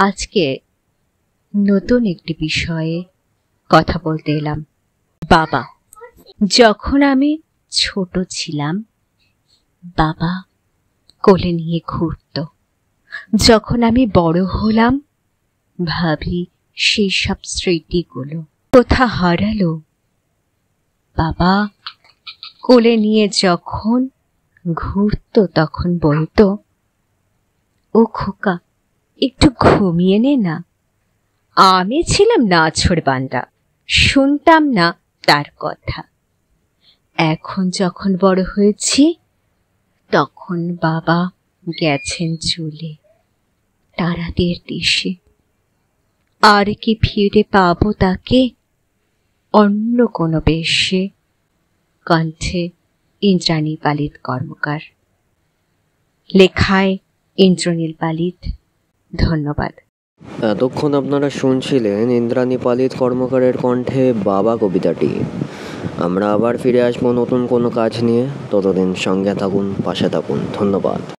আজকে নতুন একটি বিষয়ে কথা বলতে এলাম। বাবা। যখন আমি ছোট ছিলাম, বাবা কোলে নিয়ে ঘুরত। যখন আমি বড় হলাম, ভাবি সেই সব স্মৃতিগুলো কোথা হারালো। বাবা কোলে নিয়ে যখন ঘুরত, তখন বলতো, ও খোকা, একটু ঘুমিয়ে নে না। আমি ছিলাম নাছোড়বান্দা, শুনতাম না তার কথা। এখন যখন বড় হয়েছি, তখন বাবা গেছেন চলে তারাদের দেশে। আর কি ফিরে পাবো তাকে অন্য কোনো বেশে? কণ্ঠে ইন্দ্রাণী পালিত কর্মকার, লেখায় ইন্দ্রনীল পালিত। ধন্যবাদ। এতক্ষণ আপনারা শুনছিলেন ইন্দ্রাণী পালিত কর্মকারের কণ্ঠে বাবা কবিতাটি। আমরা আবার ফিরে আসবো নতুন কোনো কাজ নিয়ে। ততদিন সঙ্গে থাকুন, পাশে থাকুন। ধন্যবাদ।